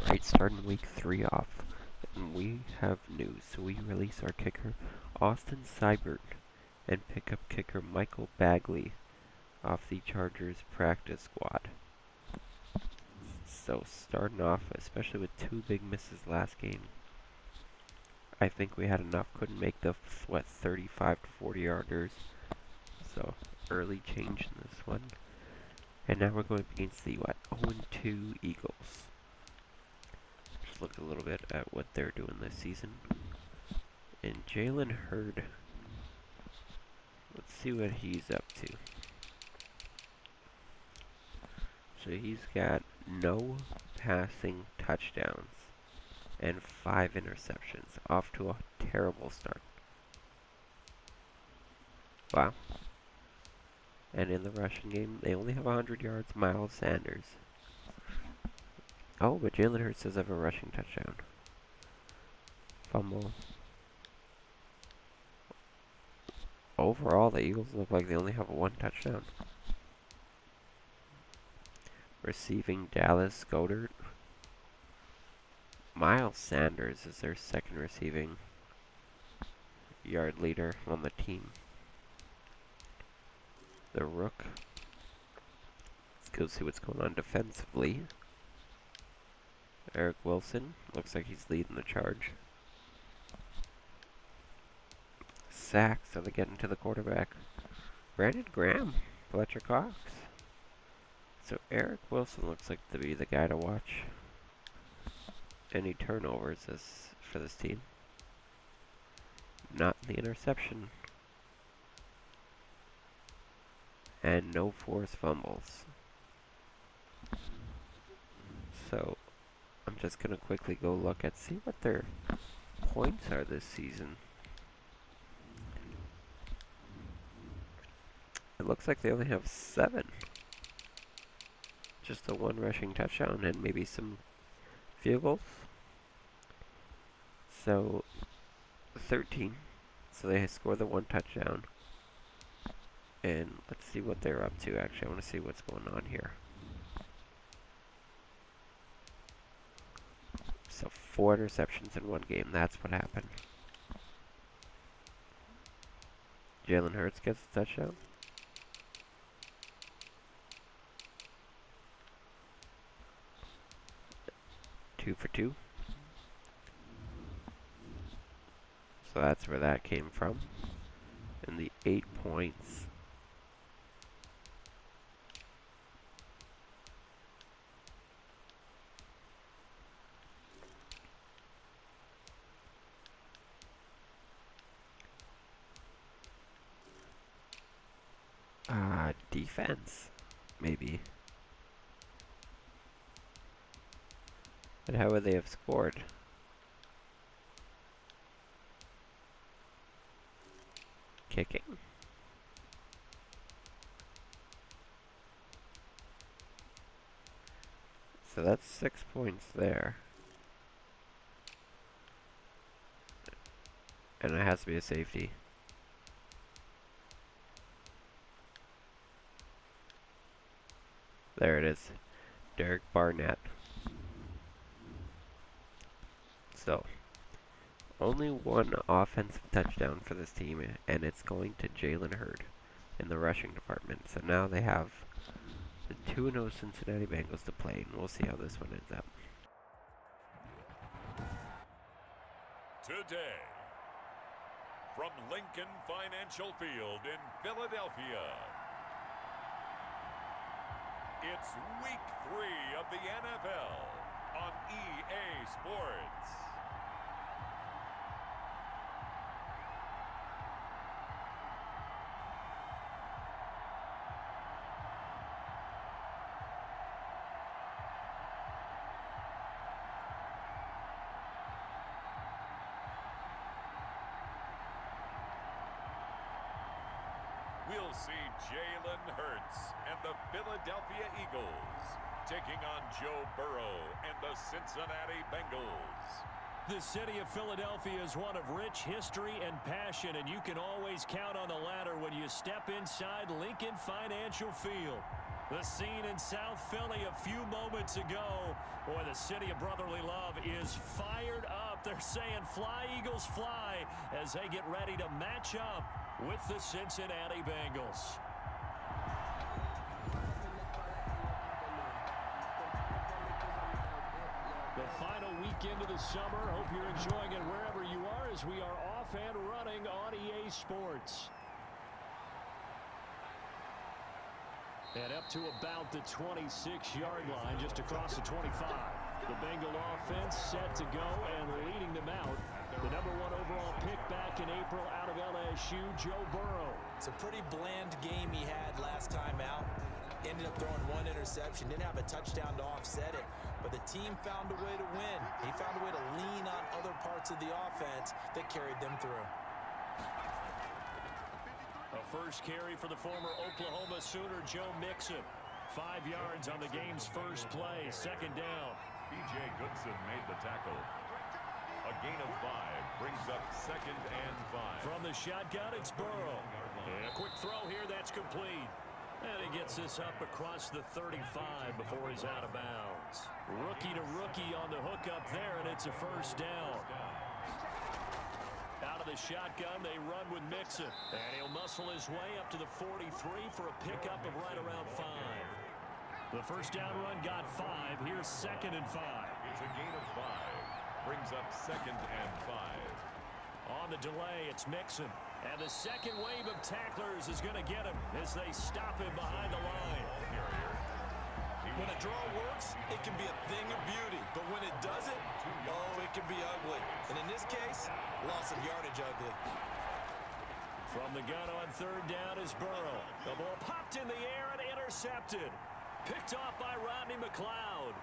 Alright, starting week 3 off, and we have news. So we release our kicker, Austin Seibert, and pick up kicker Michael Bagley off the Chargers practice squad. So starting off, especially with 2 big misses last game, I think we had enough. Couldn't make the, 35 to 40 yarders. So early change in this one. And now we're going against the, 0-2 Eagles. Just look a little bit at what they're doing this season. And Jalen Hurd, let's see what he's up to. So he's got no passing touchdowns and 5 interceptions, off to a terrible start. Wow. And in the rushing game, they only have 100 yards, Miles Sanders. Oh, but Jalen Hurts does have a rushing touchdown. Fumble. Overall, the Eagles look like they only have 1 touchdown. Receiving, Dallas Goedert. Miles Sanders is their second receiving yard leader on the team. The Rook. Let's go see what's going on defensively. Eric Wilson, looks like he's leading the charge. Sacks, so they get into the quarterback. Brandon Graham, Fletcher Cox. So Eric Wilson looks like to be the guy to watch. Any turnovers for this team? Not the interception. And no forced fumbles. So I'm just going to quickly go look at, see what their points are this season. It looks like they only have 7. Just the 1 rushing touchdown and maybe some field goals. So 13. So they score the 1 touchdown. And let's see what they're up to. Actually, I want to see what's going on here. So 4 interceptions in 1 game. That's what happened. Jalen Hurts gets a touchdown. Two for 2. So that's where that came from. And the 8 points. Defense, maybe. But how would they have scored? Kicking. So that's 6 points there. And it has to be a safety. There it is. Derek Barnett. So, only 1 offensive touchdown for this team, and it's going to Jalen Hurd in the rushing department. So now they have the 2-0 Cincinnati Bengals to play, and we'll see how this one ends up. Today, from Lincoln Financial Field in Philadelphia, it's week 3 of the NFL on EA Sports. We'll see Jalen Hurts and the Philadelphia Eagles taking on Joe Burrow and the Cincinnati Bengals. The city of Philadelphia is one of rich history and passion, and you can always count on the latter when you step inside Lincoln Financial Field. The scene in South Philly a few moments ago. Boy, the city of brotherly love is fired up. They're saying fly, Eagles, fly, as they get ready to match up with the Cincinnati Bengals. The final weekend of the summer. Hope you're enjoying it wherever you are as we are off and running on EA Sports. And up to about the 26-yard line, just across the 25. The Bengal offense set to go and leading them out. The #1 overall pick back in April out of LSU, Joe Burrow. It's a pretty bland game he had last time out. Ended up throwing 1 interception. Didn't have a touchdown to offset it. But the team found a way to win. He found a way to lean on other parts of the offense that carried them through. A first carry for the former Oklahoma Sooner, Joe Mixon. 5 yards on the game's first play, second down. B.J. Goodson made the tackle. A gain of 5 brings up 2nd and 5. From the shotgun, it's Burrow. And a quick throw here, that's complete. And he gets this up across the 35 before he's out of bounds. Rookie to rookie on the hookup there, and it's a first down. Out of the shotgun, they run with Mixon. And he'll muscle his way up to the 43 for a pickup of right around 5. The first down run got 5. Here's 2nd and 5. It's a gain of 5. Brings up 2nd and 5. On the delay, it's Mixon. And the second wave of tacklers is going to get him as they stop him behind the line. When a draw works, it can be a thing of beauty. But when it doesn't, oh, it can be ugly. And in this case, loss of yardage ugly. From the gun on 3rd down is Burrow. The ball popped in the air and intercepted. Picked off by Rodney McLeod.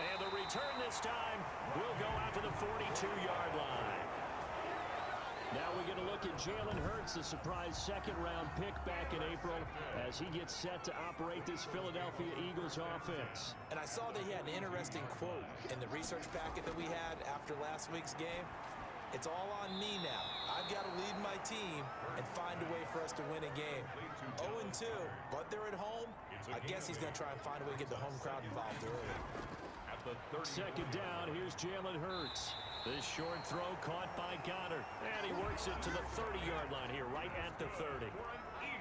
And the return this time will go out to the 42-yard line. Now we get a look at Jalen Hurts, the surprise 2nd-round pick back in April as he gets set to operate this Philadelphia Eagles offense. And I saw that he had an interesting quote in the research packet that we had after last week's game. It's all on me now. I've got to lead my team and find a way for us to win a game. 0-2, but they're at home. I guess he's going to try and find a way to get the home crowd involved early. At the 2nd down, here's Jalen Hurts. This short throw caught by Goddard. And he works it to the 30-yard line here, right at the 30.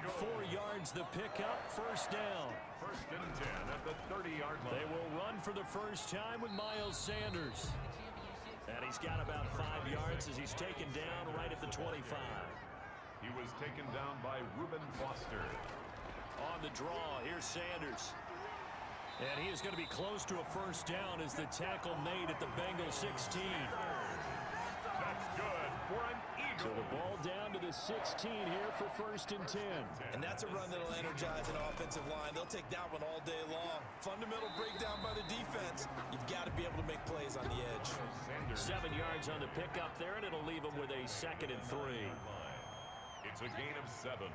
4 yards the pickup, first down. 1st and 10 at the 30-yard line. They will run for the first time with Miles Sanders. And he's got about 5 yards as he's taken down right at the 25. He was taken down by Reuben Foster. On the draw, here's Sanders. And he is going to be close to a first down as the tackle made at the Bengals 16. That's good for an Eagle. So the ball down to the 16 here for 1st and 10. And that's a run that'll energize an offensive line. They'll take that one all day long. Fundamental breakdown by the defense. You've got to be able to make plays on the edge. 7 yards on the pickup there, and it'll leave him with a 2nd and 3. It's a gain of 7.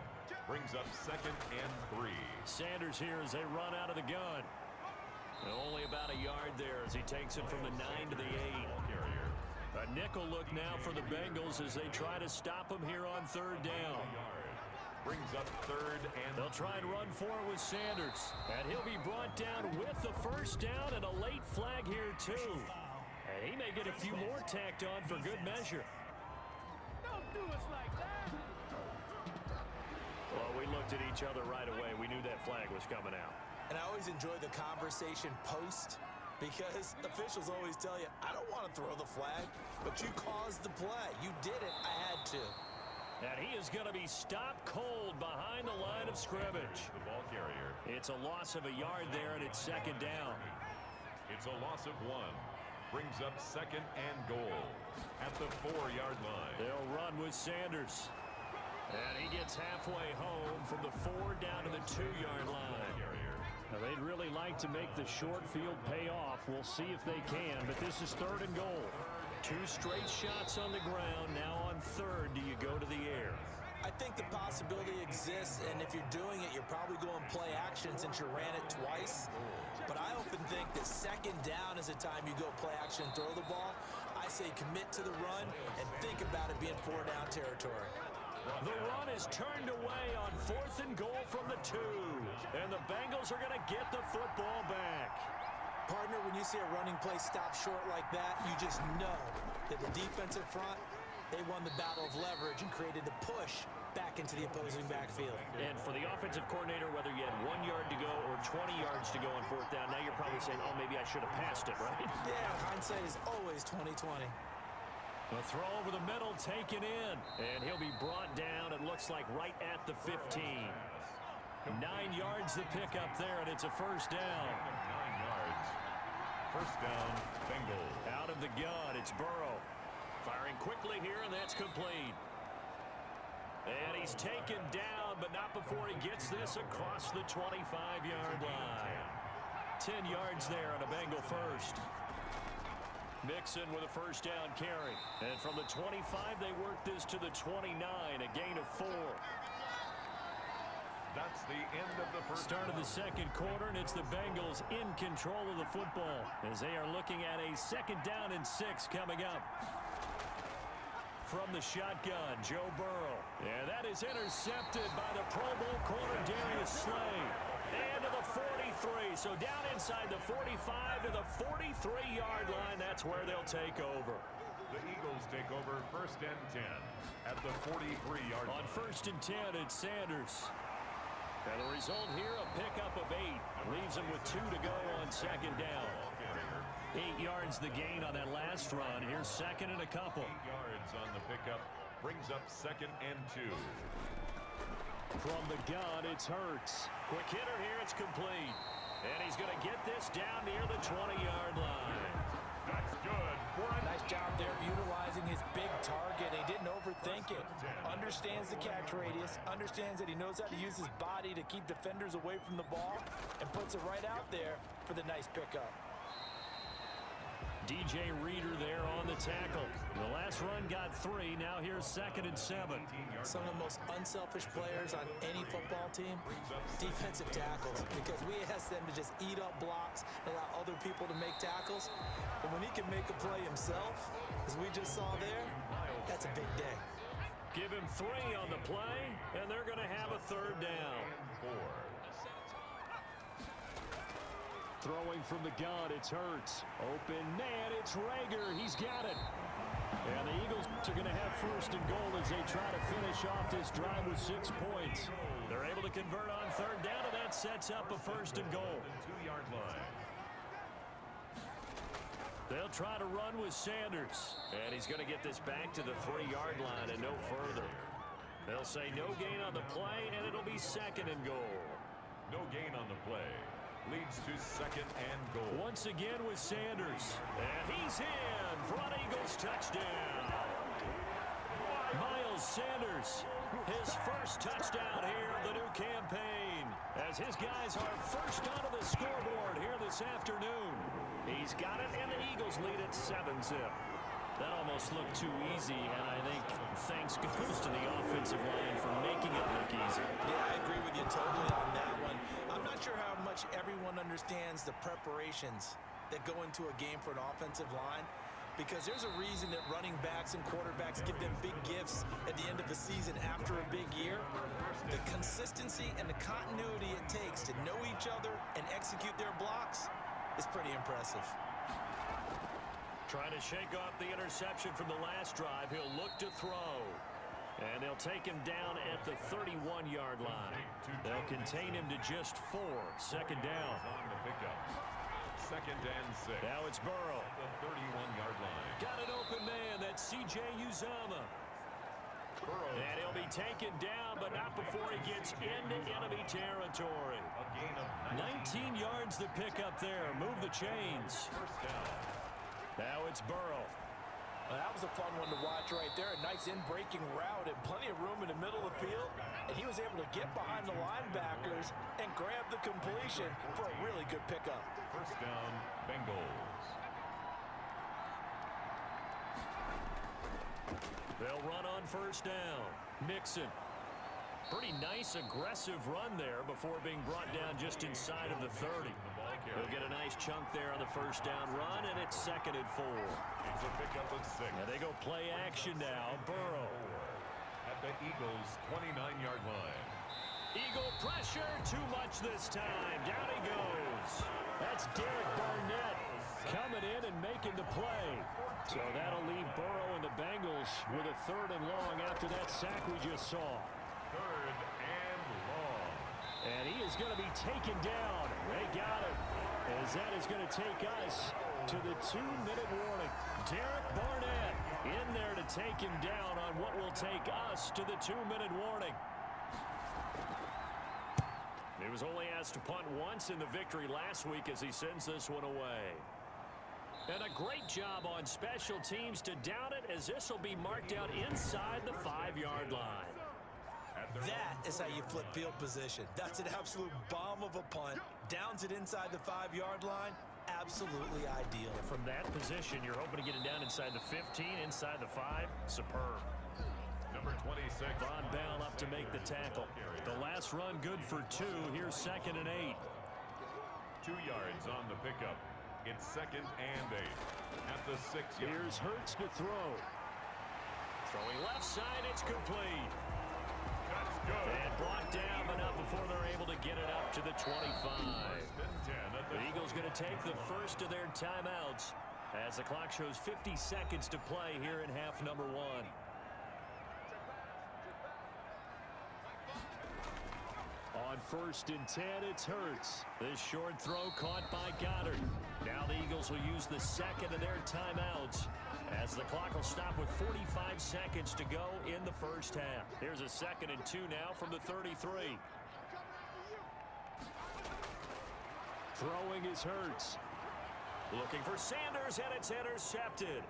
Brings up 2nd and 3. Sanders here as they run out of the gun. Only about a yard there as he takes it from the 9 to the 8. A nickel look now for the Bengals as they try to stop him here on 3rd down. Brings up 3rd and They'll try and run for it with Sanders. And he'll be brought down with the first down and a late flag here too. And he may get a few more tacked on for good measure. Don't do us like that. Well, we looked at each other right away. We knew that flag was coming out. And I always enjoy the conversation post because officials always tell you, I don't want to throw the flag, but you caused the play. You did it. I had to. And he is going to be stopped cold behind the line of scrimmage. the ball carrier. It's a loss of a yard there, and it's 2nd down. It's a loss of 1. Brings up 2nd and goal at the 4-yard line. They'll run with Sanders. And he gets halfway home from the 4 down to the 2-yard line. Now, they'd really like to make the short field pay off. We'll see if they can, but this is 3rd and goal. 2 straight shots on the ground. Now on 3rd, do you go to the air? I think the possibility exists, and if you're doing it, you're probably going play action since you ran it twice. But I often think that 2nd down is a time you go play action and throw the ball. I say commit to the run and think about it being 4-down territory. The run is turned away on 4th and goal from the 2. And the Bengals are going to get the football back. Partner, when you see a running play stop short like that, you just know that the defensive front, they won the battle of leverage and created the push back into the opposing backfield. And for the offensive coordinator, whether you had 1 yard to go or 20 yards to go on 4th down, now you're probably saying, oh, maybe I should have passed it, right? Yeah, hindsight is always 20/20. The throw over the middle taken in, and he'll be brought down, it looks like, right at the 15. 9 yards to pick up there, and it's a first down. 9 yards. First down, Bengals. Out of the gun, it's Burrow. Firing quickly here, and that's complete. And he's taken down, but not before he gets this across the 25-yard line. 10 yards there on a Bengal first. Mixon with a first down carry. And from the 25, they work this to the 29, a gain of 4. That's the end of the first Start of the second quarter, and it's the Bengals in control of the football as they are looking at a 2nd down and 6 coming up. From the shotgun, Joe Burrow. And that is intercepted by the Pro Bowl corner, Darius Slay. And to the 43. So down inside the 45 to the 43-yard line. That's where they'll take over. The Eagles take over 1st and 10 at the 43-yard line. On 1st and 10, it's Sanders. And the result here, a pickup of 8. Leaves him with 2 to go on 2nd down. 8 yards the gain on that last run. Here's 2nd and a couple. 8 yards on the pickup. Brings up 2nd and 2. From the gun, it's Hurts. Quick hitter here, it's complete. And he's going to get this down near the 20-yard line. That's good. Nice job there of utilizing his big target. He didn't overthink it. Understands the catch radius. Understands that he knows how to use his body to keep defenders away from the ball. And puts it right out there for the nice pickup. DJ Reader there on the tackle. The last run got 3. Now here's 2nd and 7. Some of the most unselfish players on any football team, defensive tackles, because we ask them to just eat up blocks and allow other people to make tackles. But when he can make a play himself, as we just saw there, that's a big day. Give him 3 on the play, and they're going to have a 3rd down. Throwing from the gun, it's Hurts. Open man, it's Rager. He's got it. And the Eagles are going to have 1st and goal as they try to finish off this drive with 6 points. They're able to convert on 3rd down, and that sets up a 1st and goal. 2-yard line. They'll try to run with Sanders. And he's going to get this back to the 3-yard line and no further. They'll say no gain on the play, and it'll be 2nd and goal. No gain on the play. Leads to 2nd and goal. Once again with Sanders. And he's in for an Eagles touchdown. Miles Sanders, his first touchdown here of the new campaign. As his guys are first onto the scoreboard here this afternoon. He's got it, and the Eagles lead at 7-zip. That almost looked too easy, and I think thanks goes to the offensive line for making it look easy. Yeah, I agree with you totally on that one. I'm not sure how much everyone understands the preparations that go into a game for an offensive line, because there's a reason that running backs and quarterbacks give them big gifts at the end of the season after a big year. The consistency and the continuity it takes to know each other and execute their blocks is pretty impressive. Trying to shake off the interception from the last drive. He'll look to throw. And they'll take him down at the 31-yard line. They'll contain him to just 4. 2nd down. On the pickup. 2nd and 6. Now it's Burrow. The 31-yard line. Got an open man. That's C.J. Uzomah. And he'll be taken down, but not before he gets into enemy territory. A gain of 19 yards to pick up there. Move the chains. First down. Now it's Burrow. Well, that was a fun one to watch right there. A nice in-breaking route and plenty of room in the middle of the field. And he was able to get behind the linebackers and grab the completion for a really good pickup. First down, Bengals. They'll run on 1st down. Mixon. Pretty nice, aggressive run there before being brought down just inside of the 30. He'll get a nice chunk there on the 1st down run, and it's 2nd and 4. It's a pickup of 6. And they go play action now. Burrow. At the Eagles' 29-yard line. Eagle pressure, too much this time. Down he goes. That's Derek Barnett coming in and making the play. So that'll leave Burrow and the Bengals with a 3rd and long after that sack we just saw. 3rd and long. And he is going to be taken down. They got him. As that is going to take us to the 2-minute warning. Derek Barnett in there to take him down on what will take us to the 2-minute warning. He was only asked to punt once in the victory last week as he sends this one away. And a great job on special teams to down it, as this will be marked out inside the 5-yard line. That is how you flip field position. That's an absolute bomb of a punt. Downs it inside the 5-yard line. Absolutely ideal. From that position, you're hoping to get it down inside the 15, inside the 5. Superb. Number 26. Von Bell up to make the tackle. The last run good for 2. Here's 2nd and 8. 2 yards on the pickup. It's 2nd and 8. At the 6-yard. Here's Hurts to throw. Throwing left side, it's complete. That's good. And brought down, but not before they're able to get it up to the 25. 1st and 10 at The Eagles going to take the first of their timeouts as the clock shows 50 seconds to play here in half number 1. On 1st and 10, it's Hurts. This short throw caught by Goddard. Now the Eagles will use the 2nd of their timeouts as the clock will stop with 45 seconds to go in the first half. Here's a 2nd and 2 now from the 33. Throwing is Hurts. Looking for Sanders, and it's intercepted.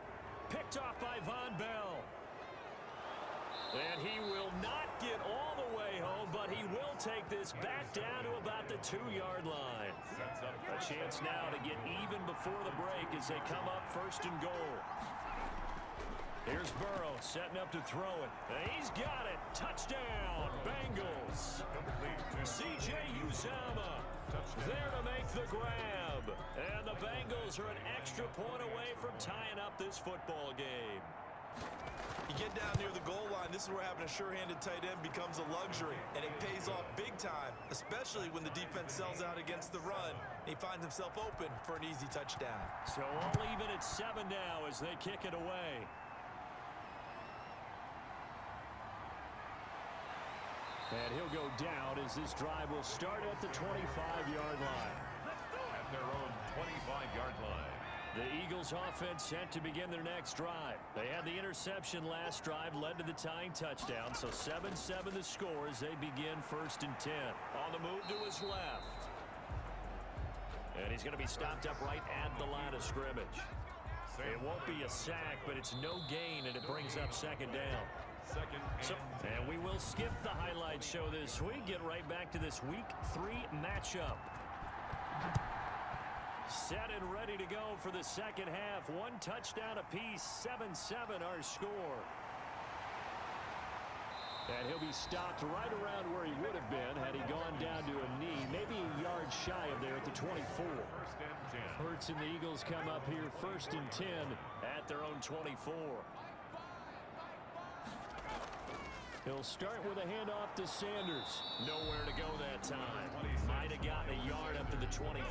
Picked off by Von Bell. And he will not get all the way home, but he will take this back down to about the 2-yard line. A chance now to get even before the break as they come up 1st and goal. Here's Burrow setting up to throw it. And he's got it. Touchdown, Bengals. C.J. Uzomah there to make the grab. And the Bengals are an extra point away from tying up this football game. You get down near the goal line, this is where having a sure-handed tight end becomes a luxury, and it pays off big time, especially when the defense sells out against the run. He finds himself open for an easy touchdown. So all even at 7 now as they kick it away. And he'll go down as this drive will start at the 25-yard line. At their own 25-yard line. The Eagles offense set to begin their next drive. They had the interception last drive, led to the tying touchdown. So 7-7 the score as they begin 1st and 10. On the move to his left. And he's going to be stopped up right at the line of scrimmage. It won't be a sack, but it's no gain, and it brings up 2nd down. And we will skip the highlight show this week. Get right back to this Week 3 matchup. Set and ready to go for the 2nd half. 1 touchdown apiece. 7-7 our score. And he'll be stopped right around where he would have been had he gone down to a knee. Maybe a yard shy of there at the 24. Hurts and the Eagles come up here 1st and 10 at their own 24. He'll start with a handoff to Sanders. Nowhere to go that time. Might have gotten a yard up to the 25.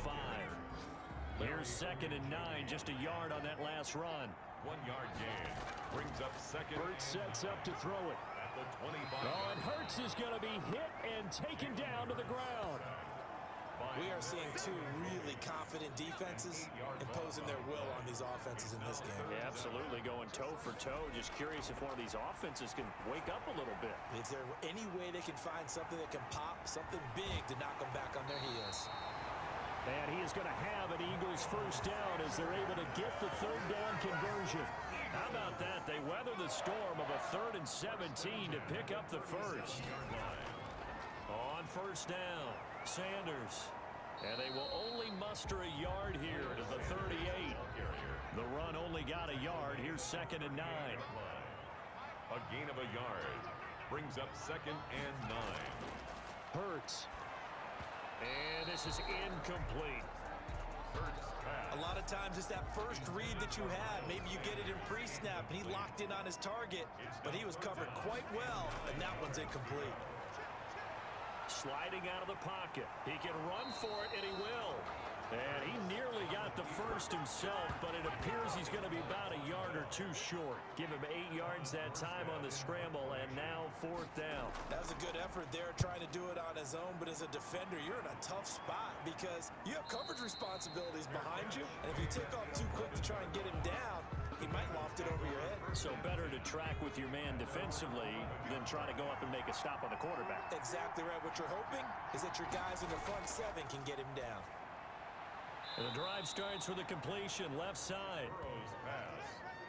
Here's 2nd and 9, just a yard on that last run. 1-yard gain. Brings up 2nd. Hurts sets up to throw it. At the 25. Oh, and Hurts is going to be hit and taken down to the ground. We are seeing 2 really confident defenses imposing their will on these offenses in this game. Yeah, absolutely, going toe for toe. Just curious if one of these offenses can wake up a little bit. Is there any way they can find something that can pop, something big to knock them back on their heels? And he is going to have an Eagles 1st down as they're able to get the 3rd down conversion. How about that? They weather the storm of a 3rd and 17 to pick up the 1st. On 1st down, Sanders. And they will only muster a yard here to the 38. The run only got a yard. Here's 2nd and 9. A gain of a yard. Brings up 2nd and 9. Hurts. And this is incomplete. pass. A lot of times it's that first read that you had. Maybe you get it in pre-snap, and he locked in on his target, but he was covered quite well, and that one's incomplete. Sliding out of the pocket. He can run for it, and he will. And he nearly got the first himself, but it appears he's going to be about a yard or two short. Give him 8 yards that time on the scramble, and now 4th down. That was a good effort there, trying to do it on his own, but as a defender, you're in a tough spot because you have coverage responsibilities behind you, and if you take off too quick to try and get him down, he might loft it over your head. So better to track with your man defensively than try to go up and make a stop on the quarterback. Exactly right. What you're hoping is that your guys in the front 7 can get him down. And the drive starts with a completion left side.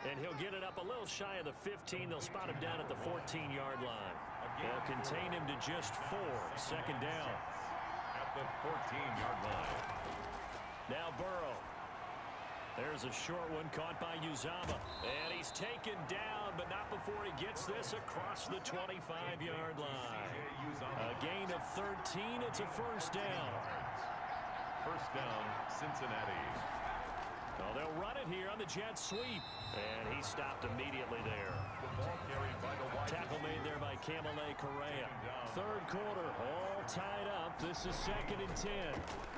And he'll get it up a little shy of the 15. They'll spot him down at the 14-yard line. They'll contain him to just 4. 2nd down. At the 14-yard line. Now Burrow. There's a short one caught by Uzama. And he's taken down, but not before he gets this across the 25-yard line. A gain of 13. It's a 1st down. 1st down, Cincinnati. Oh, they'll run it here on the jet sweep. And he stopped immediately there. The ball carried by the wide Tackle made there by Kamale Correa. 3rd quarter, all tied up. This is 2nd and 10.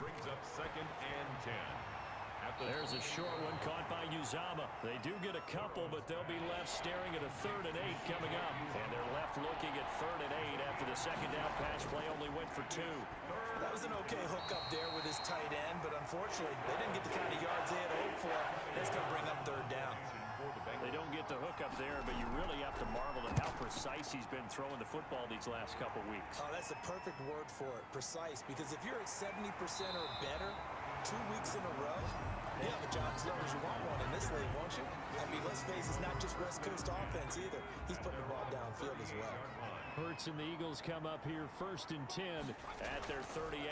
Brings up 2nd and 10. There's a short one caught by Uzama. They do get a couple, but they'll be left staring at a 3rd and 8 coming up. And they're left looking at 3rd and 8 after the 2nd down pass play only went for 2. That was an okay hook up there with his tight end, but unfortunately, they didn't get the kind of yards they had hoped for. That's going to bring up 3rd down. They don't get the hook up there, but you really have to marvel at how precise he's been throwing the football these last couple weeks. Oh, that's the perfect word for it, precise, because if you're at 70% or better 2 weeks in a row, you have a job as long as you want one in this league, won't you? I mean, let's face it, it's not just West Coast offense either. He's putting the ball downfield as well. Hurts and the Eagles come up here 1st and 10 at their 38.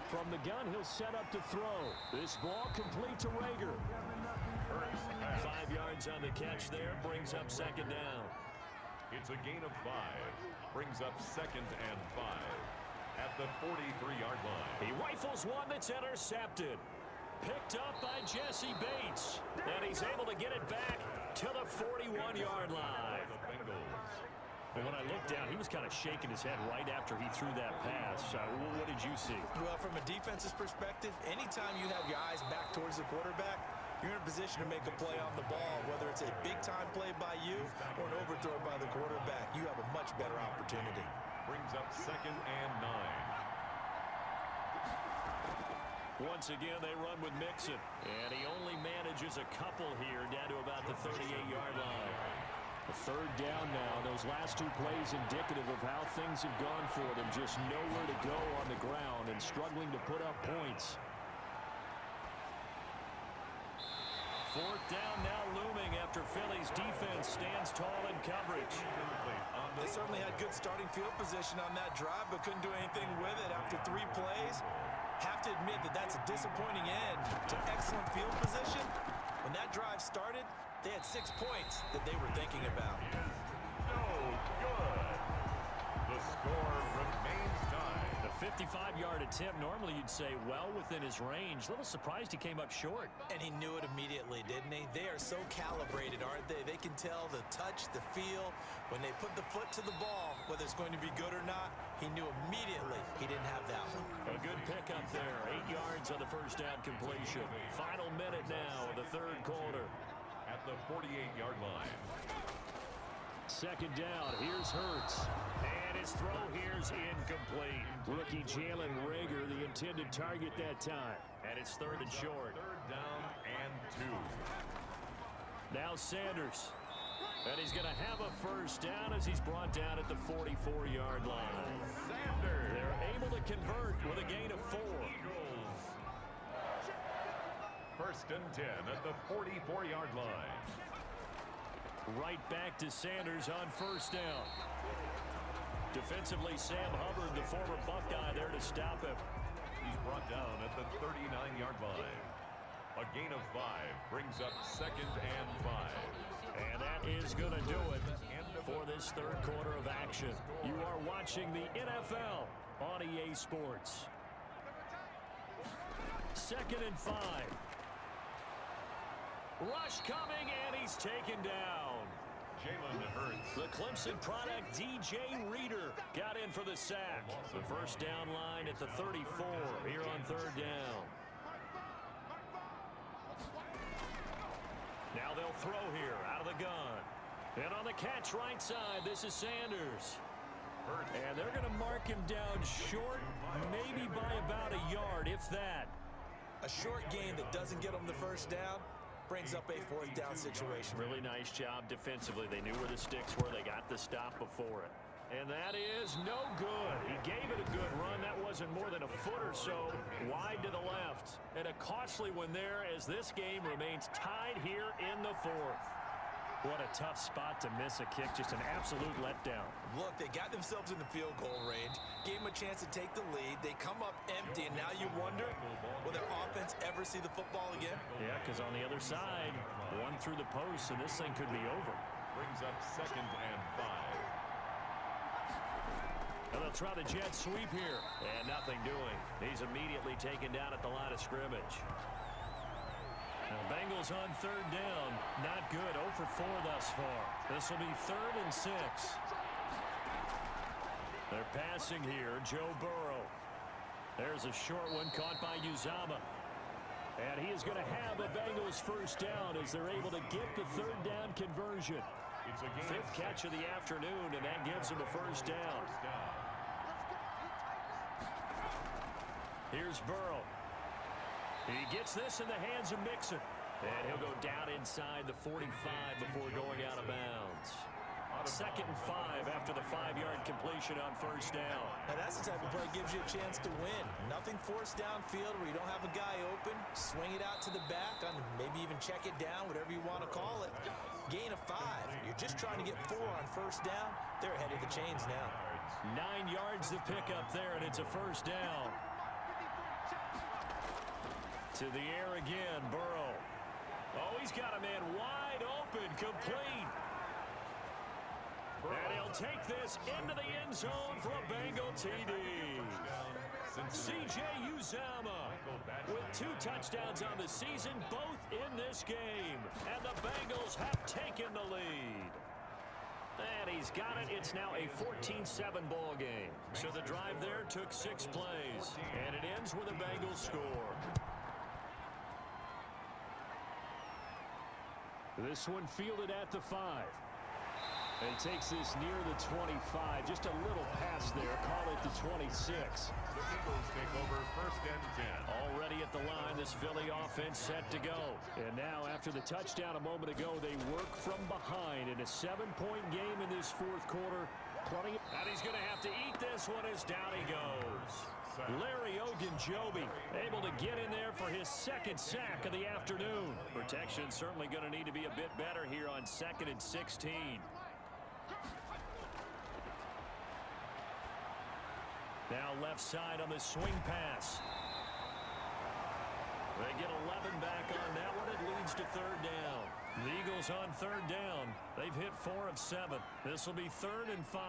From the gun, he'll set up to throw. This ball complete to Rager. 5 yards on the catch there, brings up 2nd down. It's a gain of 5. Brings up 2nd and 5. At the 43-yard line. He rifles one that's intercepted. Picked up by Jesse Bates. And he's able to get it back to the 41-yard line. The Bengals. And when I looked down, he was kind of shaking his head right after he threw that pass. What did you see? Well, from a defense's perspective, anytime you have your eyes back towards the quarterback, you're in a position to make a play on the ball. Whether it's a big-time play by you or an overthrow by the quarterback, you have a much better opportunity. Brings up 2nd and 9. Once again, they run with Mixon. And he only manages a couple here down to about the 38-yard line. A 3rd down now. Those last 2 plays indicative of how things have gone for them. Just nowhere to go on the ground and struggling to put up points. 4th down now looming after Philly's defense stands tall in coverage. They certainly had good starting field position on that drive, but couldn't do anything with it after 3 plays. Have to admit that that's a disappointing end to excellent field position. When that drive started, they had 6 points that they were thinking about. No good. The score remains tied. A 55-yard attempt, normally you'd say well within his range. A little surprised he came up short. And he knew it immediately, didn't he? They are so calibrated, aren't they? They can tell the touch, the feel. When they put the foot to the ball, whether it's going to be good or not, he knew immediately he didn't have that one. A good pickup there. 8 yards on the 1st down completion. Final minute now of the 3rd quarter. At the 48-yard line. 2nd down. Here's Hurts. And his throw here's incomplete. Rookie Jalen Rager, the intended target that time. And it's 3rd and short. 3rd down and 2. Now Sanders. And he's going to have a 1st down as he's brought down at the 44-yard line. Sanders. They're able to convert with a gain of 4. Eagles. 1st and 10 at the 44-yard line. Right back to Sanders on 1st down. Defensively, Sam Hubbard, the former Buckeye, there to stop him. He's brought down at the 39-yard line. A gain of 5 brings up 2nd and 5. And that is going to do it for this 3rd quarter of action. You are watching the NFL on EA Sports. 2nd and 5. Rush coming, and he's taken down. Jalen Hurts. The Clemson product, DJ Reader, got in for the sack. The first down line at the 34 here on 3rd down. Now they'll throw here out of the gun. And on the catch right side, this is Sanders. And they're going to mark him down short, maybe by about a yard, if that. A short gain that doesn't get them the first down brings up a 4th down situation. Really nice job defensively. They knew where the sticks were. They got the stop before it. And that is no good. He gave it a good run. That wasn't more than a foot or so wide to the left. And a costly one there as this game remains tied here in the 4th. What a tough spot to miss a kick. Just an absolute letdown. Look, they got themselves in the field goal range, gave them a chance to take the lead. They come up empty, and now you wonder, will their offense ever see the football again? Yeah, because on the other side, one through the post, and this thing could be over. Brings up 2nd and 5. And they'll try the jet sweep here. And nothing doing. He's immediately taken down at the line of scrimmage. Now, Bengals on 3rd down. Not good. 0 for 4 thus far. This will be 3rd and 6. They're passing here. Joe Burrow. There's a short one caught by Uzama. And he is going to have a Bengals first down as they're able to get the 3rd down conversion. 5th catch of the afternoon, and that gives him a first down. Here's Burrow. He gets this in the hands of Mixon. And he'll go down inside the 45 before going out of bounds. 2nd and 5 after the 5-yard completion on first down. Now that's the type of play that gives you a chance to win. Nothing forced downfield where you don't have a guy open. Swing it out to the back, maybe even check it down, whatever you want to call it. Gain of 5. You're just trying to get 4 on first down. They're ahead of the chains now. 9 yards to pick up there, and it's a first down. To the air again, Burrow. Oh, he's got a man wide open, complete. And he'll take this into the end zone for a Bengal TD. C.J. Uzama with 2 touchdowns on the season, both in this game. And the Bengals have taken the lead. And he's got it. It's now a 14-7 ball game. So the drive there took 6 plays. And it ends with a Bengals score. This one fielded at the 5. And he takes this near the 25. Just a little pass there. Call it the 26. The Eagles take over 1st and 10. Already at the line, this Philly offense set to go. And now, after the touchdown a moment ago, they work from behind in a 7-point game in this 4th quarter. And he's going to have to eat this one as down he goes. Larry Ogunjobi able to get in there for his 2nd sack of the afternoon. Protection certainly going to need to be a bit better here on 2nd and 16. Now left side on the swing pass. They get 11 back on that one. It leads to 3rd down. The Eagles on 3rd down. They've hit 4 of 7. This will be 3rd and 5.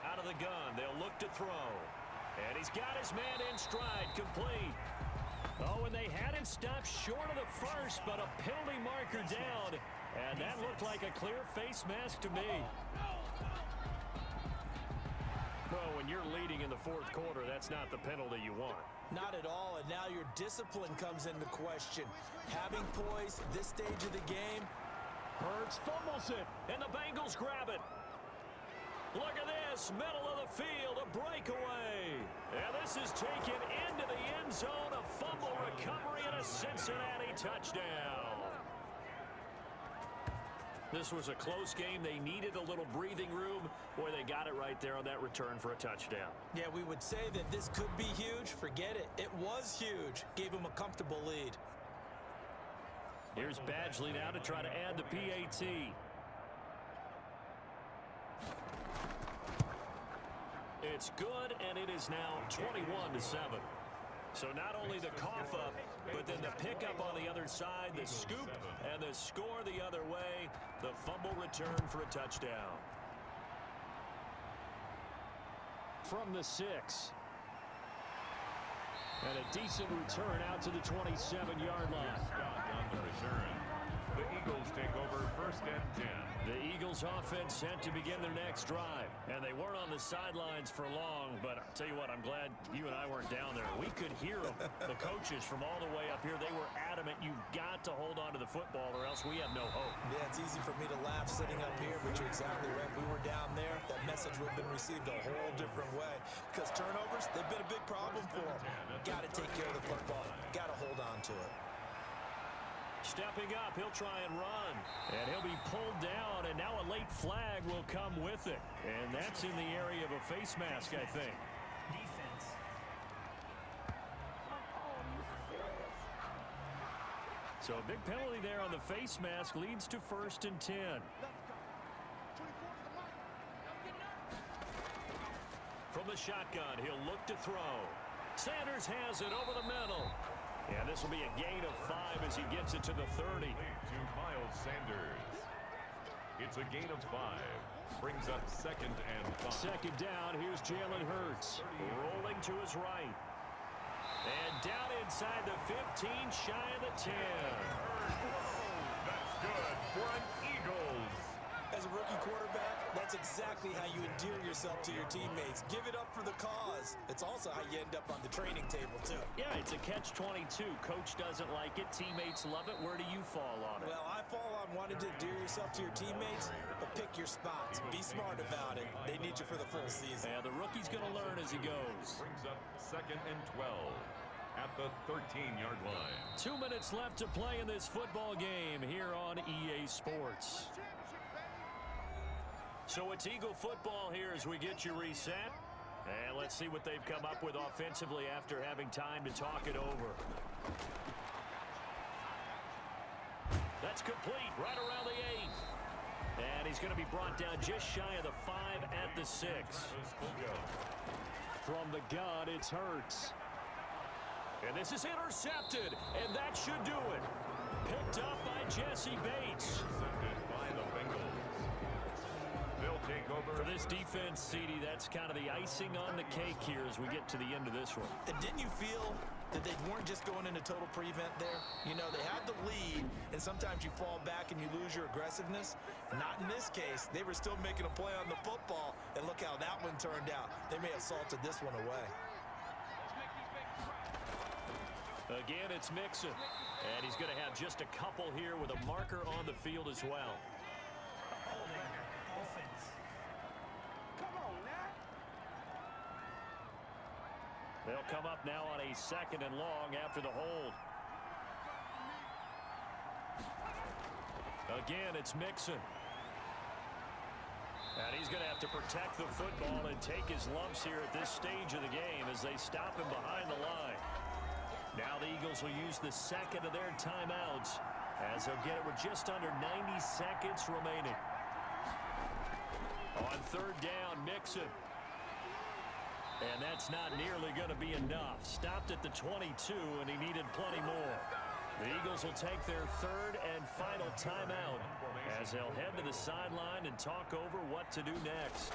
Out of the gun. They'll look to throw. And he's got his man in stride. Complete. Oh, and they had him stopped short of the first, but a penalty marker down. And that looked like a clear face mask to me. Well, when you're leading in the 4th quarter, that's not the penalty you want. Not at all, and now your discipline comes into question. Having poise at this stage of the game. Hurts fumbles it, and the Bengals grab it. Look at this, middle of the field, a breakaway. And this is taken into the end zone, a fumble recovery, and a Cincinnati touchdown. This was a close game. They needed a little breathing room. Boy, they got it right there on that return for a touchdown. Yeah, we would say that this could be huge. Forget it. It was huge. Gave him a comfortable lead. Here's Badgley now to try to add the PAT. It's good, and it is now 21-7. So not only the cough up, but then the pickup on the other side, the scoop, and the score the other way, the fumble return for a touchdown. From the 6, And a decent return out to the 27-yard line. Scott on the return. The Eagles take over 1st and 10. The Eagles offense set to begin their next drive. And they weren't on the sidelines for long, but I'll tell you what, I'm glad you and I weren't down there. We could hear them. The coaches from all the way up here, they were adamant, you've got to hold on to the football or else we have no hope. Yeah, it's easy for me to laugh sitting up here, but you're exactly right. If we were down there, that message would have been received a whole different way. Because turnovers, they've been a big problem for them. Got to take care of the football. Got to hold on to it. Stepping up, he'll try and run. And he'll be pulled down, and now a late flag will come with it. And that's in the area of a face mask, I think. Defense. So a big penalty there on the face mask leads to 1st and 10. From the shotgun, he'll look to throw. Sanders has it over the middle. And this will be a gain of 5 as he gets it to the 30. To Miles Sanders. It's a gain of 5. Brings up 2nd and 5. Second down, here's Jalen Hurts. Rolling to his right. And down inside the 15, shy of the 10. That's good for an Eagles. As a rookie quarterback, that's exactly how you endear yourself to your teammates. Give it up for the cause. It's also how you end up on the training table, too. Yeah, it's a catch-22. Coach doesn't like it. Teammates love it. Where do you fall on it? Well, I fall on wanting to endear yourself to your teammates, but pick your spots. Be smart about it. They need you for the full season. Yeah, the rookie's going to learn as he goes. Brings up 2nd and 12 at the 13-yard line. 2 minutes left to play in this football game here on EA Sports. So it's Eagle football here as we get you reset. And let's see what they've come up with offensively after having time to talk it over. That's complete right around the 8. And he's going to be brought down just shy of the 5 at the 6. From the gun, it's Hurts. And this is intercepted, and that should do it. Picked up by Jesse Bates. Intercepted by the Bengals. They'll take over. For this defense, CD, that's kind of the icing on the cake here as we get to the end of this one. And didn't you feel that they weren't just going into total prevent there? You know, they had the lead, and sometimes you fall back and you lose your aggressiveness. Not in this case. They were still making a play on the football, and look how that one turned out. They may have salted this one away. Again, it's Mixon. And he's going to have just a couple here with a marker on the field as well. They'll come up now on a 2nd and long after the hold. Again, it's Mixon. And he's going to have to protect the football and take his lumps here at this stage of the game as they stop him behind the line. Now the Eagles will use the 2nd of their timeouts as they'll get it with just under 90 seconds remaining. On 3rd down, Mixon. And that's not nearly going to be enough. Stopped at the 22, and he needed plenty more. The Eagles will take their 3rd and final timeout as they'll head to the sideline and talk over what to do next.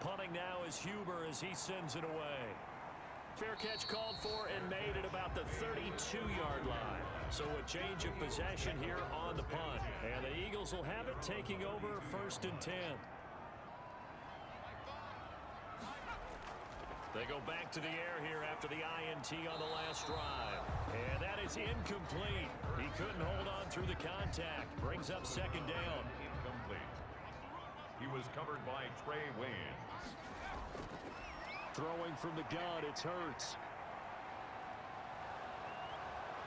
Punting now is Huber as he sends it away. Fair catch called for and made at about the 32-yard line. So a change of possession here on the punt. And the Eagles will have it taking over 1st and 10. They go back to the air here after the INT on the last drive. And that is incomplete. He couldn't hold on through the contact. Brings up 2nd down. Incomplete. He was covered by Trey Waynes. Throwing from the gun, it's Hurts.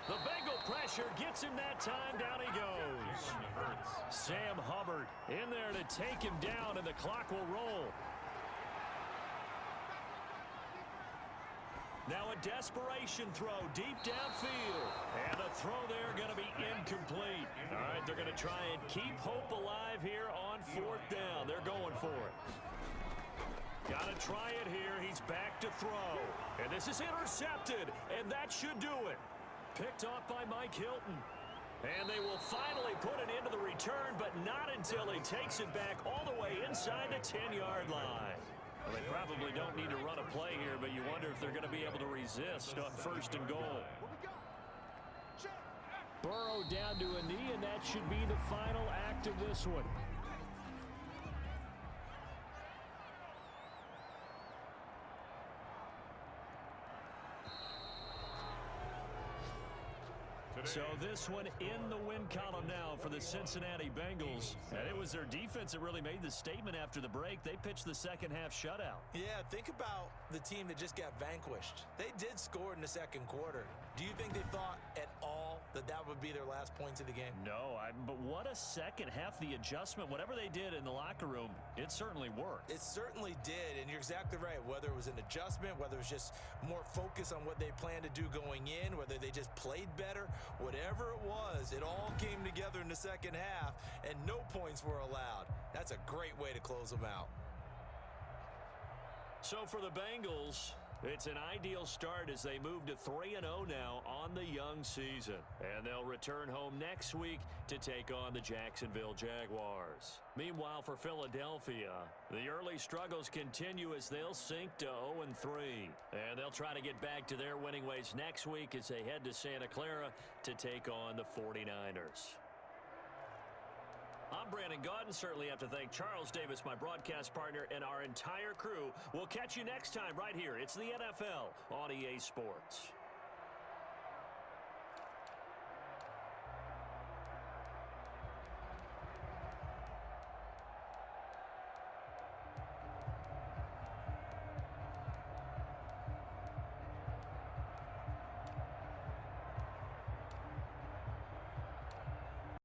The Bengal pressure gets him that time. Down he goes. Sam Hubbard in there to take him down, and the clock will roll. Now a desperation throw deep downfield. And the throw there going to be incomplete. All right, they're going to try and keep hope alive here on 4th down. They're going for it. Got to try it here. He's back to throw. And this is intercepted. And that should do it. Picked off by Mike Hilton. And they will finally put it into the return, but not until he takes it back all the way inside the 10-yard line. Well, they probably don't need to run a play here, but you wonder if they're going to be able to resist on 1st and goal. Burrow down to a knee, and that should be the final act of this one. So this one in the win column now for the Cincinnati Bengals. And it was their defense that really made the statement after the break. They pitched the second half shutout. Yeah, think about the team that just got vanquished. They did score in the second quarter. Do you think they thought at all that that would be their last points of the game? No, but what a second half. The adjustment, whatever they did in the locker room, it certainly worked. It certainly did, and you're exactly right. Whether it was an adjustment, whether it was just more focus on what they planned to do going in, whether they just played better, whatever it was, it all came together in the second half, and no points were allowed. That's a great way to close them out. So for the Bengals, it's an ideal start as they move to 3-0 now on the young season. And they'll return home next week to take on the Jacksonville Jaguars. Meanwhile, for Philadelphia, the early struggles continue as they'll sink to 0-3. And they'll try to get back to their winning ways next week as they head to Santa Clara to take on the 49ers. I'm Brandon Gaudin. Certainly have to thank Charles Davis, my broadcast partner, and our entire crew. We'll catch you next time right here. It's the NFL on EA Sports.